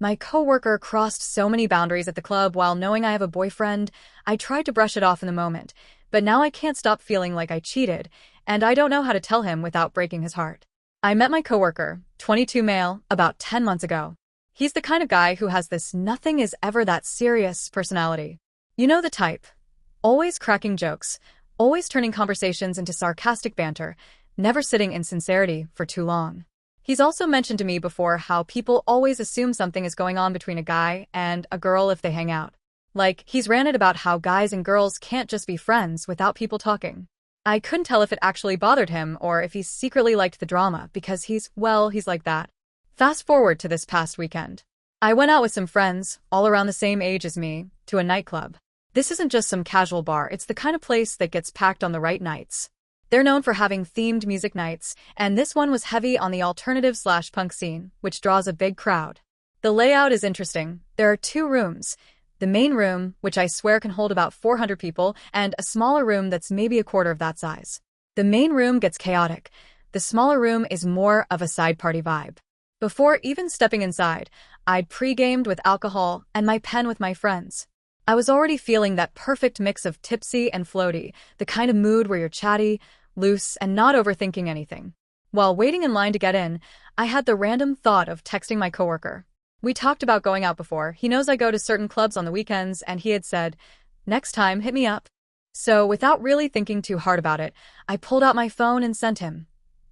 My coworker crossed so many boundaries at the club while knowing I have a boyfriend. I tried to brush it off in the moment, but now I can't stop feeling like I cheated, and I don't know how to tell him without breaking his heart. I met my coworker, 22 male, about 10 months ago. He's the kind of guy who has this nothing is ever that serious personality. You know the type. Always cracking jokes, always turning conversations into sarcastic banter, never sitting in sincerity for too long. He's also mentioned to me before how people always assume something is going on between a guy and a girl if they hang out. Like, he's ranted about how guys and girls can't just be friends without people talking. I couldn't tell if it actually bothered him or if he secretly liked the drama because he's like that. Fast forward to this past weekend. I went out with some friends, all around the same age as me, to a nightclub. This isn't just some casual bar, it's the kind of place that gets packed on the right nights. They're known for having themed music nights, and this one was heavy on the alternative/punk scene, which draws a big crowd. The layout is interesting. There are two rooms. The main room, which I swear can hold about 400 people, and a smaller room that's maybe a quarter of that size. The main room gets chaotic. The smaller room is more of a side party vibe. Before even stepping inside, I'd pre-gamed with alcohol and my pen with my friends. I was already feeling that perfect mix of tipsy and floaty, the kind of mood where you're chatty, loose, and not overthinking anything. While waiting in line to get in, I had the random thought of texting my coworker. We talked about going out before. He knows I go to certain clubs on the weekends, and he had said, "Next time, hit me up." So, without really thinking too hard about it, I pulled out my phone and sent him,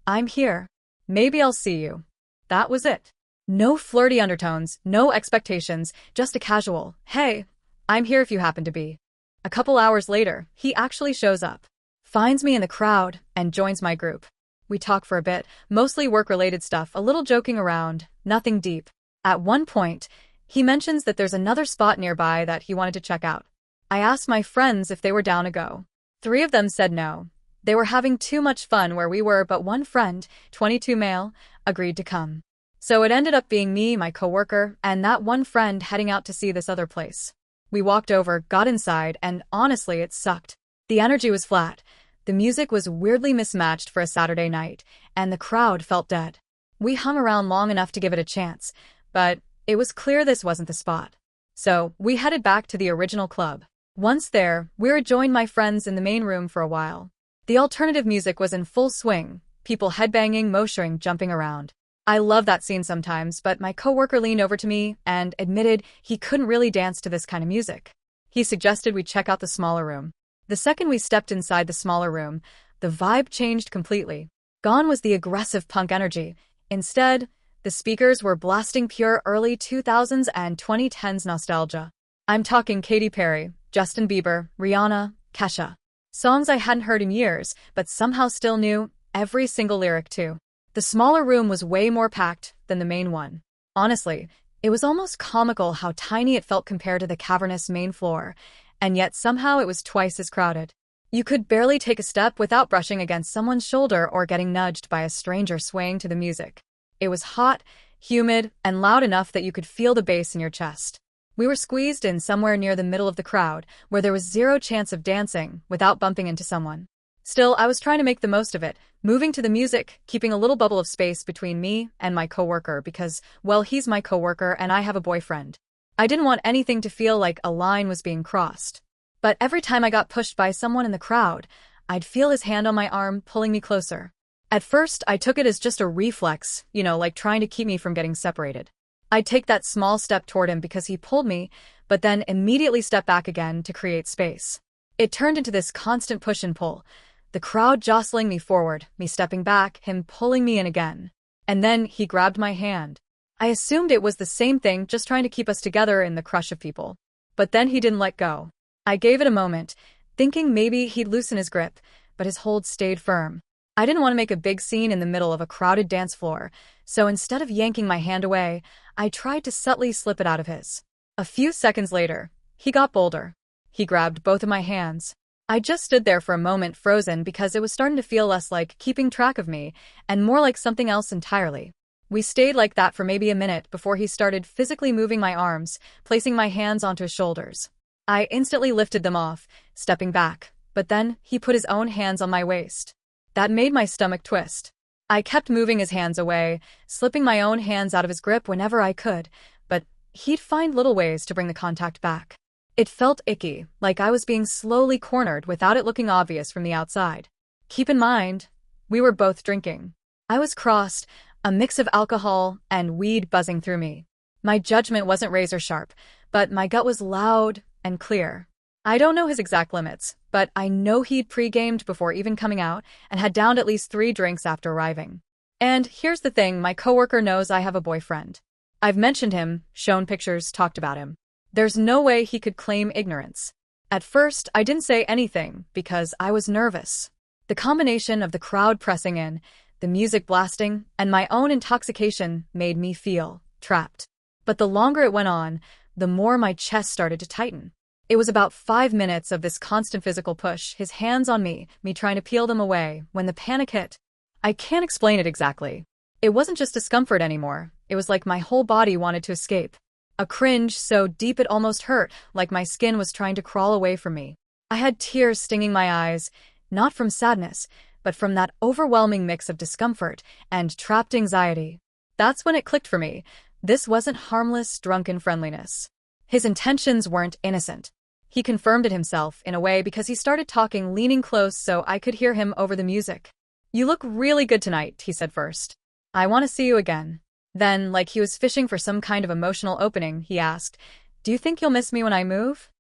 "I'm here. Maybe I'll see you." That was it. No flirty undertones, no expectations, just a casual, "Hey, I'm here if you happen to be." A couple hours later, he actually shows up, finds me in the crowd, and joins my group. We talk for a bit, mostly work-related stuff, a little joking around, nothing deep. At one point, he mentions that there's another spot nearby that he wanted to check out. I asked my friends if they were down to go. 3 of them said no. They were having too much fun where we were, but one friend, 22 male, agreed to come. So it ended up being me, my coworker, and that one friend heading out to see this other place. We walked over, got inside, and honestly, it sucked. The energy was flat. The music was weirdly mismatched for a Saturday night, and the crowd felt dead. We hung around long enough to give it a chance, but it was clear this wasn't the spot. So we headed back to the original club. Once there, we rejoined my friends in the main room for a while. The alternative music was in full swing, people headbanging, moshing, jumping around. I love that scene sometimes, but my coworker leaned over to me and admitted he couldn't really dance to this kind of music. He suggested we check out the smaller room. The second we stepped inside the smaller room, the vibe changed completely. Gone was the aggressive punk energy. Instead, the speakers were blasting pure early 2000s and 2010s nostalgia. I'm talking Katy Perry, Justin Bieber, Rihanna, Kesha. Songs I hadn't heard in years, but somehow still knew every single lyric too. The smaller room was way more packed than the main one. Honestly, it was almost comical how tiny it felt compared to the cavernous main floor, and yet somehow it was twice as crowded. You could barely take a step without brushing against someone's shoulder or getting nudged by a stranger swaying to the music. It was hot, humid, and loud enough that you could feel the bass in your chest. We were squeezed in somewhere near the middle of the crowd, where there was zero chance of dancing without bumping into someone. Still, I was trying to make the most of it, moving to the music, keeping a little bubble of space between me and my coworker because, well, he's my coworker and I have a boyfriend. I didn't want anything to feel like a line was being crossed. But every time I got pushed by someone in the crowd, I'd feel his hand on my arm pulling me closer. At first, I took it as just a reflex, like trying to keep me from getting separated. I'd take that small step toward him because he pulled me, but then immediately step back again to create space. It turned into this constant push and pull. The crowd jostling me forward, me stepping back, him pulling me in again. And then he grabbed my hand. I assumed it was the same thing, just trying to keep us together in the crush of people. But then he didn't let go. I gave it a moment, thinking maybe he'd loosen his grip, but his hold stayed firm. I didn't want to make a big scene in the middle of a crowded dance floor, so instead of yanking my hand away, I tried to subtly slip it out of his. A few seconds later, he got bolder. He grabbed both of my hands. I just stood there for a moment frozen because it was starting to feel less like keeping track of me and more like something else entirely. We stayed like that for maybe a minute before he started physically moving my arms, placing my hands onto his shoulders. I instantly lifted them off, stepping back, but then he put his own hands on my waist. That made my stomach twist. I kept moving his hands away, slipping my own hands out of his grip whenever I could, but he'd find little ways to bring the contact back. It felt icky, like I was being slowly cornered without it looking obvious from the outside. Keep in mind, we were both drinking. I was crossed, a mix of alcohol and weed buzzing through me. My judgment wasn't razor sharp, but my gut was loud and clear. I don't know his exact limits, but I know he'd pre-gamed before even coming out and had downed at least 3 drinks after arriving. And here's the thing, my coworker knows I have a boyfriend. I've mentioned him, shown pictures, talked about him. There's no way he could claim ignorance. At first, I didn't say anything because I was nervous. The combination of the crowd pressing in, the music blasting, and my own intoxication made me feel trapped. But the longer it went on, the more my chest started to tighten. It was about 5 minutes of this constant physical push, his hands on me trying to peel them away, when the panic hit. I can't explain it exactly. It wasn't just discomfort anymore. It was like my whole body wanted to escape. A cringe so deep it almost hurt, like my skin was trying to crawl away from me. I had tears stinging my eyes, not from sadness, but from that overwhelming mix of discomfort and trapped anxiety. That's when it clicked for me. This wasn't harmless, drunken friendliness. His intentions weren't innocent. He confirmed it himself, in a way, because he started talking, leaning close so I could hear him over the music. "You look really good tonight," he said first. "I want to see you again." Then, like he was fishing for some kind of emotional opening, he asked, "Do you think you'll miss me when I move?"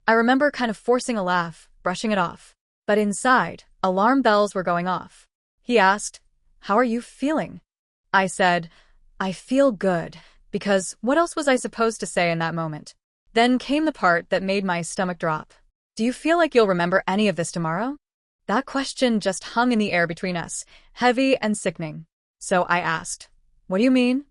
I remember kind of forcing a laugh, brushing it off. But inside, alarm bells were going off. He asked, "How are you feeling?" I said, "I feel good," because what else was I supposed to say in that moment? Then came the part that made my stomach drop. "Do you feel like you'll remember any of this tomorrow?" That question just hung in the air between us, heavy and sickening. So I asked, "What do you mean?"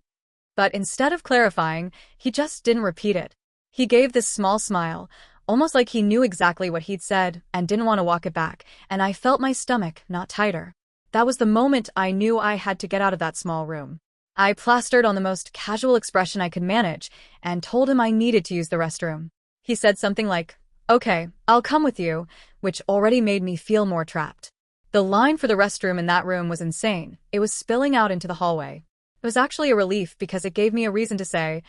But instead of clarifying, he just didn't repeat it. He gave this small smile, almost like he knew exactly what he'd said and didn't want to walk it back, and I felt my stomach knot tighter. That was the moment I knew I had to get out of that small room. I plastered on the most casual expression I could manage and told him I needed to use the restroom. He said something like, "Okay, I'll come with you," which already made me feel more trapped. The line for the restroom in that room was insane. It was spilling out into the hallway. It was actually a relief because it gave me a reason to say,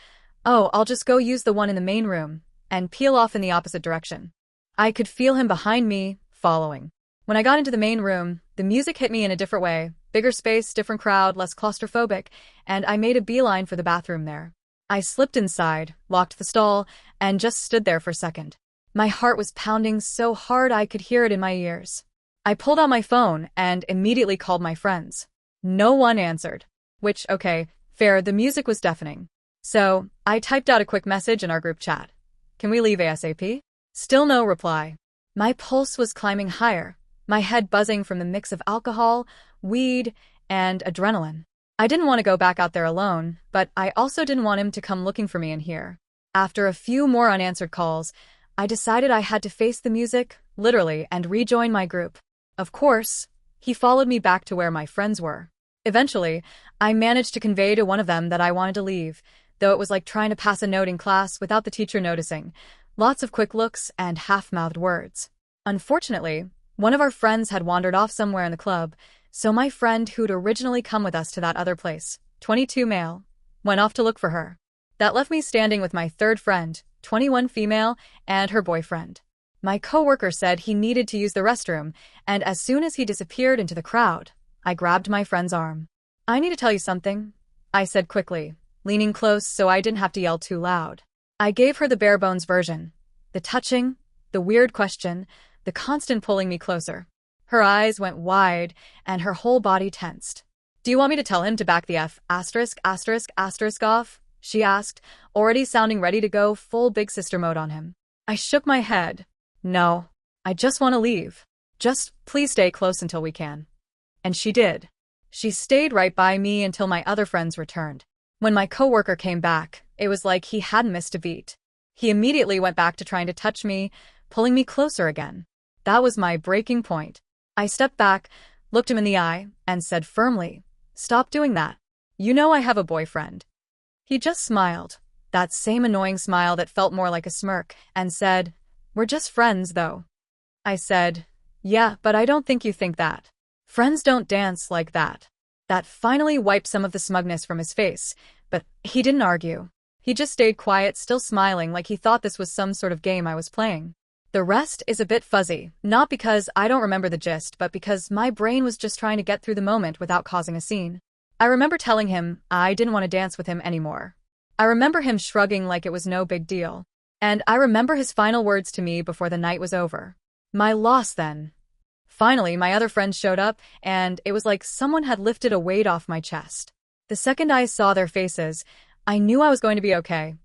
"Oh, I'll just go use the one in the main room," and peel off in the opposite direction. I could feel him behind me, following. When I got into the main room, the music hit me in a different way. Bigger space, different crowd, less claustrophobic, and I made a beeline for the bathroom there. I slipped inside, locked the stall, and just stood there for a second. My heart was pounding so hard I could hear it in my ears. I pulled out my phone and immediately called my friends. No one answered. Which, okay, fair, the music was deafening. So, I typed out a quick message in our group chat. "Can we leave ASAP?" Still no reply. My pulse was climbing higher, my head buzzing from the mix of alcohol, weed, and adrenaline. I didn't want to go back out there alone, but I also didn't want him to come looking for me in here. After a few more unanswered calls, I decided I had to face the music, literally, and rejoin my group. Of course, he followed me back to where my friends were. Eventually, I managed to convey to one of them that I wanted to leave, though it was like trying to pass a note in class without the teacher noticing. Lots of quick looks and half-mouthed words. Unfortunately, one of our friends had wandered off somewhere in the club, so my friend who'd originally come with us to that other place, 22 male, went off to look for her. That left me standing with my third friend, 21 female, and her boyfriend. My coworker said he needed to use the restroom, and as soon as he disappeared into the crowd, I grabbed my friend's arm. "I need to tell you something," I said quickly, leaning close so I didn't have to yell too loud. I gave her the bare-bones version. The touching, the weird question, the constant pulling me closer. Her eyes went wide, and her whole body tensed. "Do you want me to tell him to back the F*** off?" she asked, already sounding ready to go full big sister mode on him. I shook my head. "No, I just want to leave. Just please stay close until we can." And she did. She stayed right by me until my other friends returned. When my coworker came back, it was like he hadn't missed a beat. He immediately went back to trying to touch me, pulling me closer again. That was my breaking point. I stepped back, looked him in the eye, and said firmly, "Stop doing that. You know I have a boyfriend." He just smiled, that same annoying smile that felt more like a smirk, and said, "We're just friends, though." I said, "Yeah, but I don't think you think that. Friends don't dance like that." That finally wiped some of the smugness from his face, but he didn't argue. He just stayed quiet, still smiling like he thought this was some sort of game I was playing. The rest is a bit fuzzy, not because I don't remember the gist, but because my brain was just trying to get through the moment without causing a scene. I remember telling him I didn't want to dance with him anymore. I remember him shrugging like it was no big deal. And I remember his final words to me before the night was over. My loss then. Finally, my other friends showed up, and it was like someone had lifted a weight off my chest. The second I saw their faces, I knew I was going to be okay,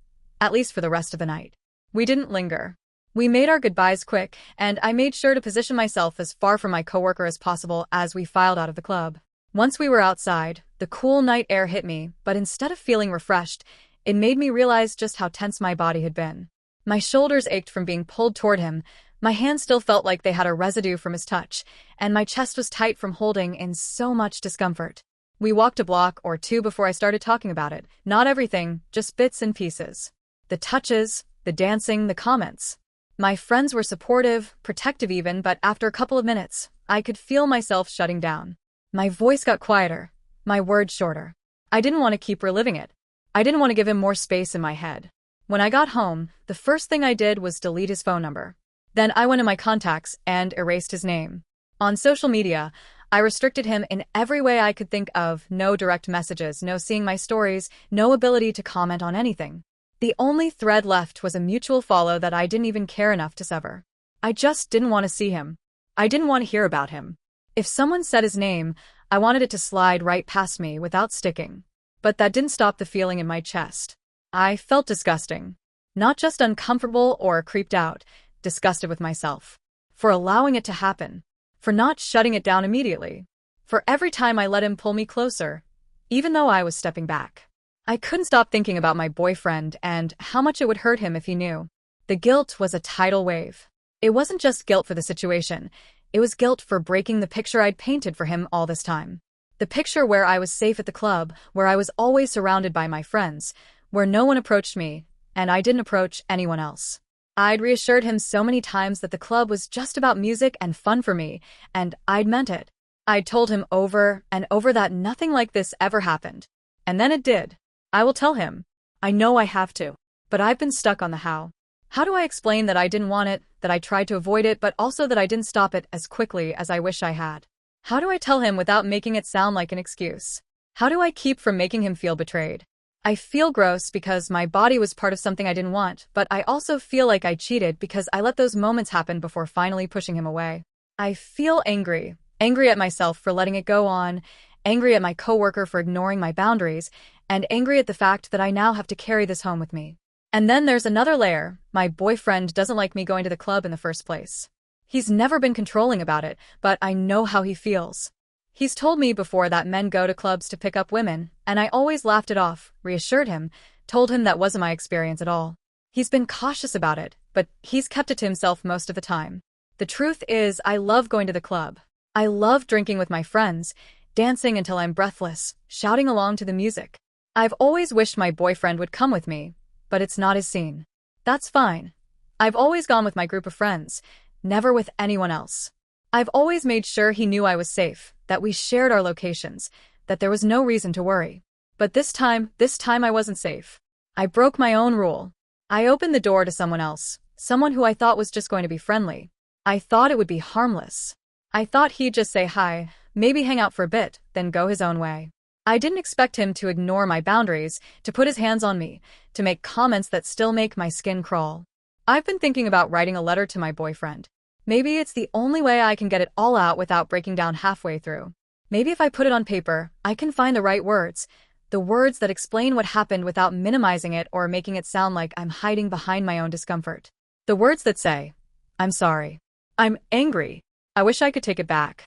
at least for the rest of the night. We didn't linger. We made our goodbyes quick, and I made sure to position myself as far from my coworker as possible as we filed out of the club. Once we were outside, the cool night air hit me, but instead of feeling refreshed, it made me realize just how tense my body had been. My shoulders ached from being pulled toward him, my hands still felt like they had a residue from his touch, and my chest was tight from holding in so much discomfort. We walked a block or two before I started talking about it. Not everything, just bits and pieces. The touches, the dancing, the comments. My friends were supportive, protective even, but after a couple of minutes, I could feel myself shutting down. My voice got quieter, my words shorter. I didn't want to keep reliving it. I didn't want to give him more space in my head. When I got home, the first thing I did was delete his phone number. Then I went in my contacts and erased his name. On social media, I restricted him in every way I could think of. No direct messages, no seeing my stories, no ability to comment on anything. The only thread left was a mutual follow that I didn't even care enough to sever. I just didn't want to see him. I didn't want to hear about him. If someone said his name, I wanted it to slide right past me without sticking. But that didn't stop the feeling in my chest. I felt disgusting. Not just uncomfortable or creeped out, disgusted with myself. For allowing it to happen. For not shutting it down immediately. For every time I let him pull me closer, even though I was stepping back. I couldn't stop thinking about my boyfriend and how much it would hurt him if he knew. The guilt was a tidal wave. It wasn't just guilt for the situation. It was guilt for breaking the picture I'd painted for him all this time. The picture where I was safe at the club, where I was always surrounded by my friends, where no one approached me, and I didn't approach anyone else. I'd reassured him so many times that the club was just about music and fun for me, and I'd meant it. I'd told him over and over that nothing like this ever happened. And then it did. I will tell him. I know I have to. But I've been stuck on the how. How do I explain that I didn't want it, that I tried to avoid it, but also that I didn't stop it as quickly as I wish I had? How do I tell him without making it sound like an excuse? How do I keep from making him feel betrayed? I feel gross because my body was part of something I didn't want, but I also feel like I cheated because I let those moments happen before finally pushing him away. I feel angry. Angry at myself for letting it go on, angry at my coworker for ignoring my boundaries, and angry at the fact that I now have to carry this home with me. And then there's another layer. My boyfriend doesn't like me going to the club in the first place. He's never been controlling about it, but I know how he feels. He's told me before that men go to clubs to pick up women, and I always laughed it off, reassured him, told him that wasn't my experience at all. He's been cautious about it, but he's kept it to himself most of the time. The truth is, I love going to the club. I love drinking with my friends, dancing until I'm breathless, shouting along to the music. I've always wished my boyfriend would come with me, but it's not his scene. That's fine. I've always gone with my group of friends, never with anyone else. I've always made sure he knew I was safe, that we shared our locations, that there was no reason to worry. But this time I wasn't safe. I broke my own rule. I opened the door to someone else, someone who I thought was just going to be friendly. I thought it would be harmless. I thought he'd just say hi, maybe hang out for a bit, then go his own way. I didn't expect him to ignore my boundaries, to put his hands on me, to make comments that still make my skin crawl. I've been thinking about writing a letter to my boyfriend. Maybe it's the only way I can get it all out without breaking down halfway through. Maybe if I put it on paper, I can find the right words. The words that explain what happened without minimizing it or making it sound like I'm hiding behind my own discomfort. The words that say, I'm sorry. I'm angry. I wish I could take it back.